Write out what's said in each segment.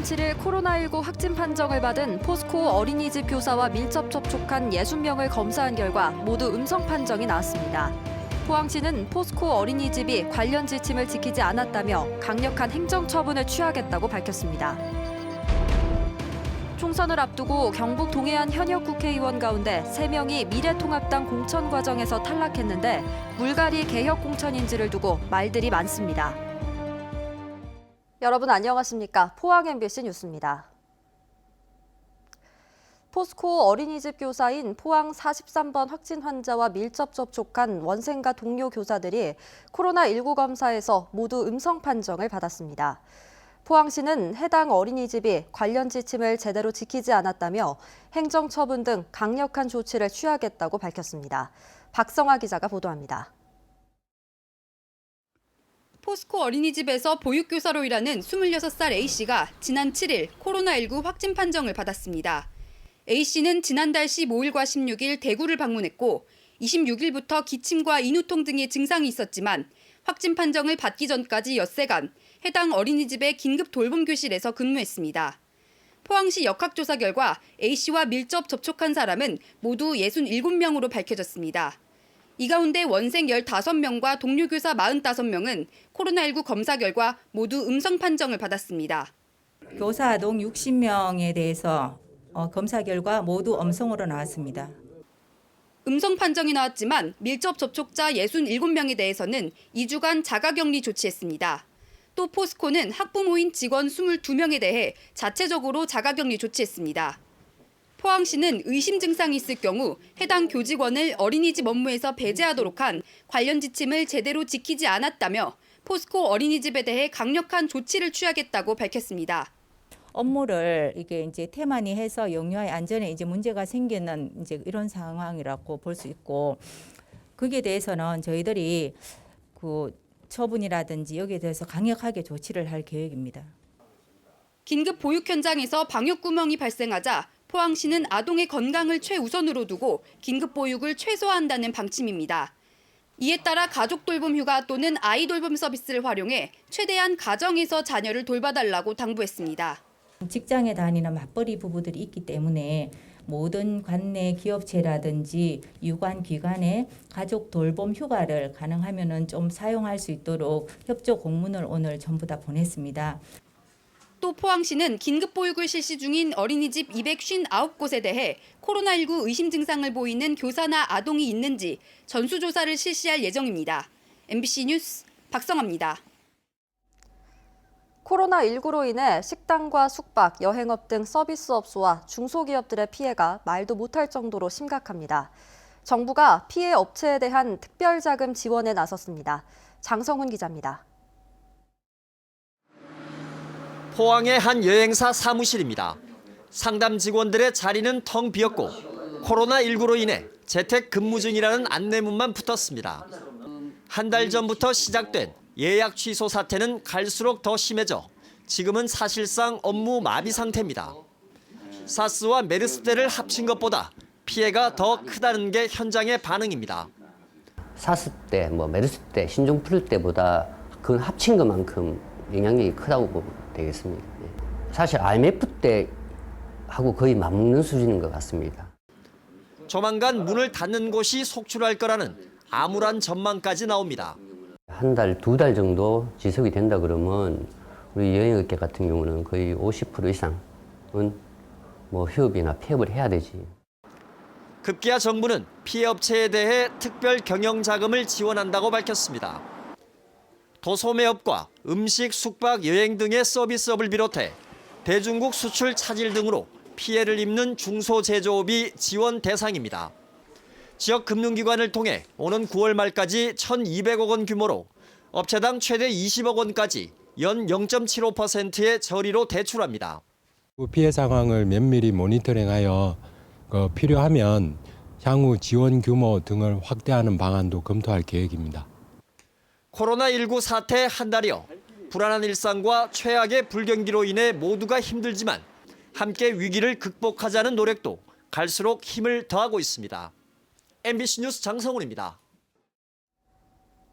7일 코로나19 확진 판정을 받은 포스코 어린이집 교사와 밀접 접촉한 60명을 검사한 결과 모두 음성 판정이 나왔습니다. 포항시는 포스코 어린이집이 관련 지침을 지키지 않았다며 강력한 행정처분을 취하겠다고 밝혔습니다. 총선을 앞두고 경북 동해안 현역 국회의원 가운데 3명이 미래통합당 공천 과정에서 탈락했는데 물갈이 개혁 공천인지를 두고 말들이 많습니다. 여러분 안녕하십니까? 포항 MBC 뉴스입니다. 포스코 어린이집 교사인 포항 43번 확진 환자와 밀접 접촉한 원생과 동료 교사들이 코로나19 검사에서 모두 음성 판정을 받았습니다. 포항시는 해당 어린이집이 관련 지침을 제대로 지키지 않았다며 행정처분 등 강력한 조치를 취하겠다고 밝혔습니다. 박성아 기자가 보도합니다. 포스코 어린이집에서 보육교사로 일하는 26살 A씨가 지난 7일 코로나19 확진 판정을 받았습니다. A씨는 지난달 15일과 16일 대구를 방문했고 26일부터 기침과 인후통 등의 증상이 있었지만 확진 판정을 받기 전까지 엿새간 해당 어린이집의 긴급 돌봄교실에서 근무했습니다. 포항시 역학조사 결과 A씨와 밀접 접촉한 사람은 모두 67명으로 밝혀졌습니다. 이 가운데 원생 15명과 동료 교사 45명은 코로나19 검사 결과 모두 음성 판정을 받았습니다. 교사 아동 60명에 대해서 검사 결과 모두 음성으로 나왔습니다. 음성 판정이 나왔지만 밀접 접촉자 67명에 대해서는 2주간 자가격리 조치했습니다. 또 포스코는 학부모인 직원 22명에 대해 자체적으로 자가격리 조치했습니다. 포항시는 의심 증상이 있을 경우 해당 교직원을 어린이집 업무에서 배제하도록 한 관련 지침을 제대로 지키지 않았다며 포스코 어린이집에 대해 강력한 조치를 취하겠다고 밝혔습니다. 업무를 이게 이제 태만히 해서 영유아의 안전에 이제 문제가 생기는 이제 이런 상황이라고 볼 수 있고, 거기에 대해서는 저희들이 그 처분이라든지 여기에 대해서 강력하게 조치를 할 계획입니다. 긴급 보육 현장에서 방역 구멍이 발생하자 포항시는 아동의 건강을 최우선으로 두고 긴급 보육을 최소화한다는 방침입니다. 이에 따라 가족 돌봄 휴가 또는 아이 돌봄 서비스를 활용해 최대한 가정에서 자녀를 돌봐달라고 당부했습니다. 직장에 다니는 맞벌이 부부들이 있기 때문에 모든 관내 기업체라든지 유관 기관에 가족 돌봄 휴가를 가능하면은 좀 사용할 수 있도록 협조 공문을 오늘 전부 다 보냈습니다. 또 포항시는 긴급 보육을 실시 중인 어린이집 259곳에 대해 코로나19 의심 증상을 보이는 교사나 아동이 있는지 전수조사를 실시할 예정입니다. MBC 뉴스 박성아입니다. 코로나19로 인해 식당과 숙박, 여행업 등 서비스업소와 중소기업들의 피해가 말도 못할 정도로 심각합니다. 정부가 피해 업체에 대한 특별자금 지원에 나섰습니다. 장성훈 기자입니다. 포항의 한 여행사 사무실입니다. 상담 직원들의 자리는 텅 비었고 코로나19로 인해 재택 근무 중이라는 안내문만 붙었습니다. 한 달 전부터 시작된 예약 취소 사태는 갈수록 더 심해져 지금은 사실상 업무 마비 상태입니다. 사스와 메르스 때를 합친 것보다 피해가 더 크다는 게 현장의 반응입니다. 사스 때, 메르스 때, 신종플루 때보다 그건 합친 것만큼 영향력이 크다고 보면 되겠습니다. 사실 IMF 때하고 거의 맞먹는 수준인 것 같습니다. 조만간 문을 닫는 곳이 속출할 거라는 암울한 전망까지 나옵니다. 한 달, 2달 정도 지속이 된다 그러면 우리 여행업계 같은 경우는 거의 50% 이상은 휴업이나 폐업을 해야 되지. 급기야 정부는 피해 업체에 대해 특별 경영 자금을 지원한다고 밝혔습니다. 도소매업과 음식, 숙박, 여행 등의 서비스업을 비롯해 대중국 수출 차질 등으로 피해를 입는 중소제조업이 지원 대상입니다. 지역 금융기관을 통해 오는 9월 말까지 1,200억 원 규모로 업체당 최대 20억 원까지 연 0.75%의 저리로 대출합니다. 피해 상황을 면밀히 모니터링하여 필요하면 향후 지원 규모 등을 확대하는 방안도 검토할 계획입니다. 코로나19 사태 한 달여 불안한 일상과 최악의 불경기로 인해 모두가 힘들지만 함께 위기를 극복하자는 노력도 갈수록 힘을 더하고 있습니다. MBC 뉴스 장성훈입니다.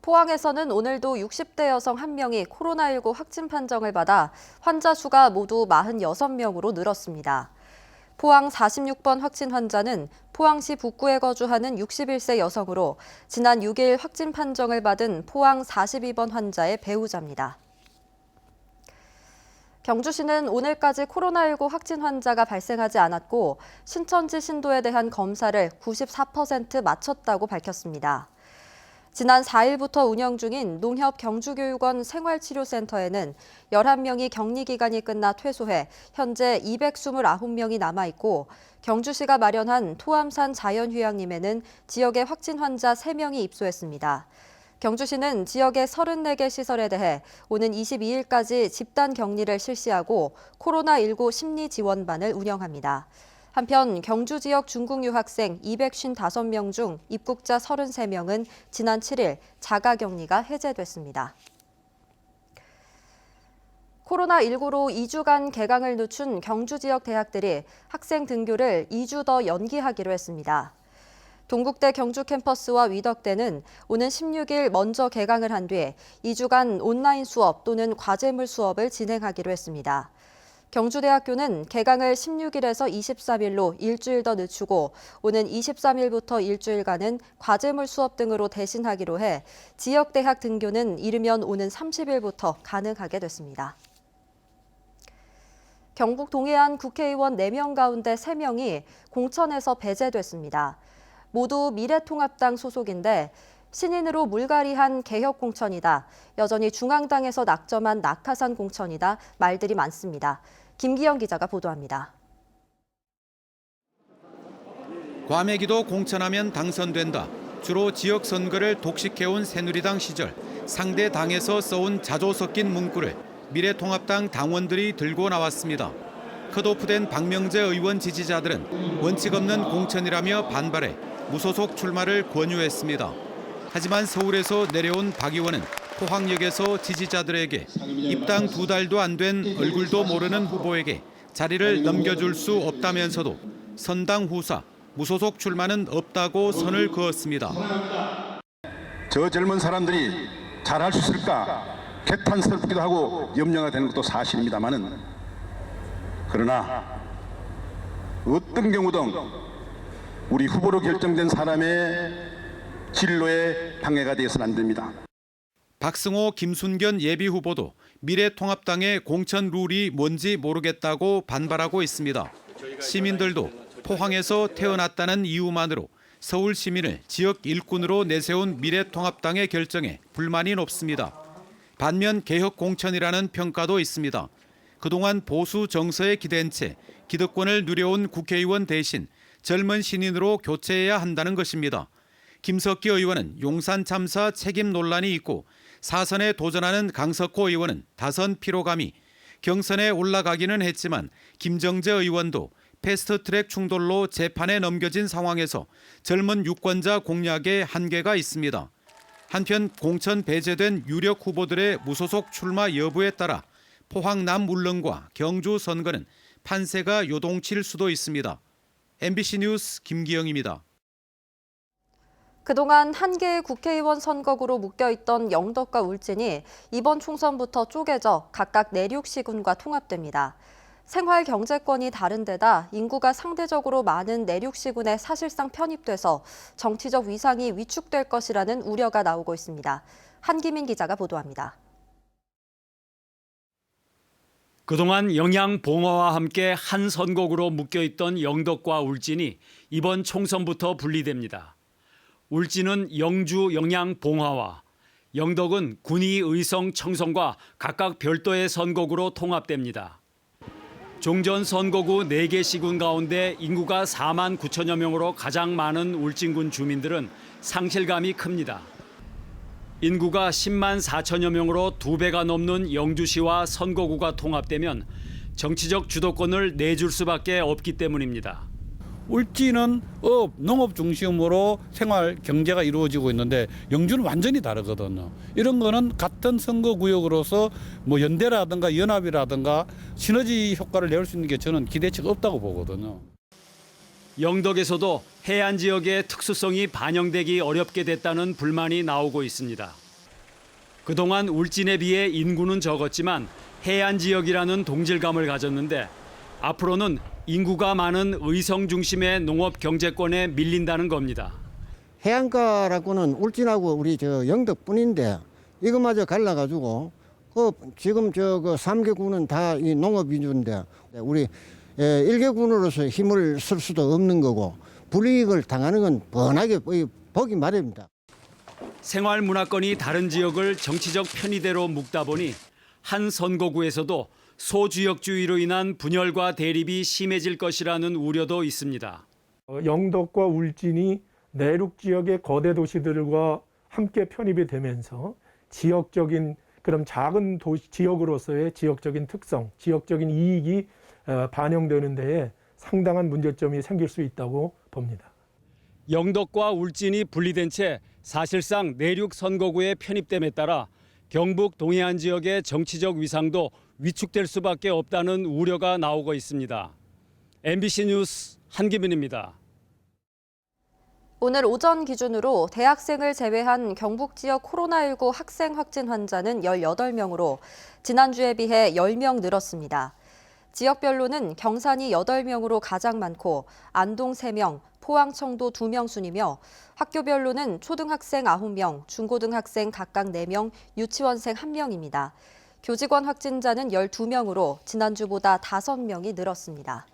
포항에서는 오늘도 60대 여성 1명이 코로나19 확진 판정을 받아 환자 수가 모두 46명으로 늘었습니다. 포항 46번 확진 환자는 포항시 북구에 거주하는 61세 여성으로 지난 6일 확진 판정을 받은 포항 42번 환자의 배우자입니다. 경주시는 오늘까지 코로나19 확진 환자가 발생하지 않았고 신천지 신도에 대한 검사를 94% 마쳤다고 밝혔습니다. 지난 4일부터 운영 중인 농협 경주교육원 생활치료센터에는 11명이 격리기간이 끝나 퇴소해 현재 229명이 남아있고 경주시가 마련한 토암산 자연휴양림에는 지역의 확진 환자 3명이 입소했습니다. 경주시는 지역의 34개 시설에 대해 오는 22일까지 집단 격리를 실시하고 코로나19 심리 지원반을 운영합니다. 한편 경주 지역 중국 유학생 255명 중 입국자 33명은 지난 7일 자가격리가 해제됐습니다. 코로나19로 2주간 개강을 늦춘 경주 지역 대학들이 학생 등교를 2주 더 연기하기로 했습니다. 동국대 경주 캠퍼스와 위덕대는 오는 16일 먼저 개강을 한 뒤 2주간 온라인 수업 또는 과제물 수업을 진행하기로 했습니다. 경주대학교는 개강을 16일에서 23일로 일주일 더 늦추고 오는 23일부터 일주일간은 과제물 수업 등으로 대신하기로 해 지역대학 등교는 이르면 오는 30일부터 가능하게 됐습니다. 경북 동해안 국회의원 4명 가운데 3명이 공천에서 배제됐습니다. 모두 미래통합당 소속인데 신인으로 물갈이한 개혁공천이다. 여전히 중앙당에서 낙점한 낙하산 공천이다. 말들이 많습니다. 김기영 기자가 보도합니다. 과메기도 공천하면 당선된다. 주로 지역 선거를 독식해온 새누리당 시절 상대 당에서 써온 자조 섞인 문구를 미래통합당 당원들이 들고 나왔습니다. 컷오프된 박명재 의원 지지자들은 원칙 없는 공천이라며 반발해 무소속 출마를 권유했습니다. 하지만 서울에서 내려온 박 의원은 포항역에서 지지자들에게 입당 2달도 안 된 얼굴도 모르는 후보에게 자리를 넘겨줄 수 없다면서도 선당 후사, 무소속 출마는 없다고 선을 그었습니다. 저 젊은 사람들이 잘할 수 있을까 개탄스럽기도 하고 염려가 되는 것도 사실입니다만은 그러나 어떤 경우든 우리 후보로 결정된 사람의 진로에 방해가 되어서는 안 됩니다. 박승호, 김순견 예비후보도 미래통합당의 공천 룰이 뭔지 모르겠다고 반발하고 있습니다. 시민들도 포항에서 태어났다는 이유만으로 서울 시민을 지역 일꾼으로 내세운 미래통합당의 결정에 불만이 높습니다. 반면 개혁 공천이라는 평가도 있습니다. 그동안 보수 정서에 기댄 채 기득권을 누려온 국회의원 대신 젊은 신인으로 교체해야 한다는 것입니다. 김석기 의원은 용산 참사 책임 논란이 있고 사선에 도전하는 강석호 의원은 다선 피로감이 경선에 올라가기는 했지만 김정재 의원도 패스트트랙 충돌로 재판에 넘겨진 상황에서 젊은 유권자 공략에 한계가 있습니다. 한편 공천 배제된 유력 후보들의 무소속 출마 여부에 따라 포항 남울릉과 경주 선거는 판세가 요동칠 수도 있습니다. MBC 뉴스 김기영입니다. 그동안 한 개의 국회의원 선거구로 묶여있던 영덕과 울진이 이번 총선부터 쪼개져 각각 내륙시군과 통합됩니다. 생활 경제권이 다른 데다 인구가 상대적으로 많은 내륙시군에 사실상 편입돼서 정치적 위상이 위축될 것이라는 우려가 나오고 있습니다. 한기민 기자가 보도합니다. 그동안 영양 봉화와 함께 한 선거구로 묶여있던 영덕과 울진이 이번 총선부터 분리됩니다. 울진은 영주 영양 봉화와 영덕은 군위 의성 청성과 각각 별도의 선거구로 통합됩니다. 종전 선거구 4개 시군 가운데 인구가 4만 9천여 명으로 가장 많은 울진군 주민들은 상실감이 큽니다. 인구가 10만 4천여 명으로 2배가 넘는 영주시와 선거구가 통합되면 정치적 주도권을 내줄 수밖에 없기 때문입니다. 울진은 농업 중심으로 생활 경제가 이루어지고 있는데 영주는 완전히 다르거든요. 이런 거는 같은 선거구역으로서 뭐 연대라든가 연합이라든가 시너지 효과를 낼 수 있는 게 저는 기대치가 없다고 보거든요. 영덕에서도 해안 지역의 특수성이 반영되기 어렵게 됐다는 불만이 나오고 있습니다. 그동안 울진에 비해 인구는 적었지만 해안 지역이라는 동질감을 가졌는데 앞으로는 인구가 많은 의성 중심의 농업 경제권에 밀린다는 겁니다. 해안가라고는 울진하고 우리 저 영덕뿐인데 이것마저 갈라가지고 지금 저 3개군은 다 이 농업 위주인데 우리 1개군으로서 힘을 쓸 수도 없는 거고 불이익을 당하는 건 뻔하게 보기 마련입니다. 생활 문화권이 다른 지역을 정치적 편의대로 묶다 보니 한 선거구에서도 소주역주의로 인한 분열과 대립이 심해질 것이라는 우려도 있습니다. 영덕과 울진이 내륙 지역의 거대 도시들과 함께 편입이 되면서 지역적인 그런 작은 지역으로서의 지역적인 특성, 지역적인 이익이 반영되는 데에 상당한 문제점이 생길 수 있다고 봅니다. 영덕과 울진이 분리된 채 사실상 내륙 선거구에 편입됨에 따라 경북 동해안 지역의 정치적 위상도 위축될 수밖에 없다는 우려가 나오고 있습니다. MBC 뉴스 한기민입니다. 오늘 오전 기준으로 대학생을 제외한 경북 지역 코로나19 학생 확진 환자는 18명으로 지난주에 비해 10명 늘었습니다. 지역별로는 경산이 8명으로 가장 많고 안동 3명, 포항, 청도 2명 순이며 학교별로는 초등학생 9명, 중고등학생 각각 4명, 유치원생 1명입니다. 교직원 확진자는 12명으로 지난주보다 5명이 늘었습니다.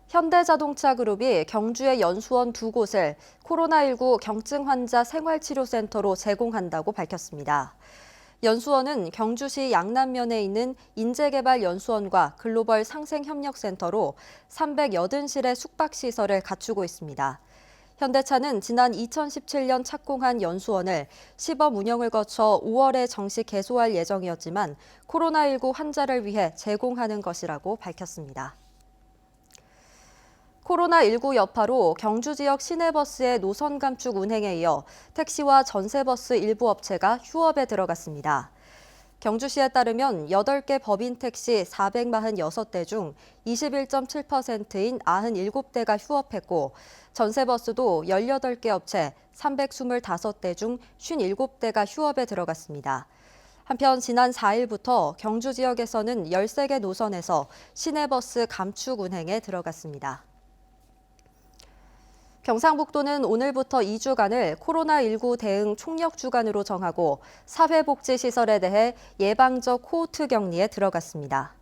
현대자동차그룹이 경주의 연수원 2곳을 코로나19 경증 환자 생활치료센터로 제공한다고 밝혔습니다. 연수원은 경주시 양남면에 있는 인재개발연수원과 글로벌 상생협력센터로 380실의 숙박시설을 갖추고 있습니다. 현대차는 지난 2017년 착공한 연수원을 시범 운영을 거쳐 5월에 정식 개소할 예정이었지만 코로나19 환자를 위해 제공하는 것이라고 밝혔습니다. 코로나19 여파로 경주 지역 시내버스의 노선 감축 운행에 이어 택시와 전세버스 일부 업체가 휴업에 들어갔습니다. 경주시에 따르면 8개 법인 택시 446대 중 21.7%인 97대가 휴업했고 전세버스도 18개 업체 325대 중 57대가 휴업에 들어갔습니다. 한편 지난 4일부터 경주 지역에서는 13개 노선에서 시내버스 감축 운행에 들어갔습니다. 경상북도는 오늘부터 2주간을 코로나19 대응 총력 주간으로 정하고 사회복지시설에 대해 예방적 코호트 격리에 들어갔습니다.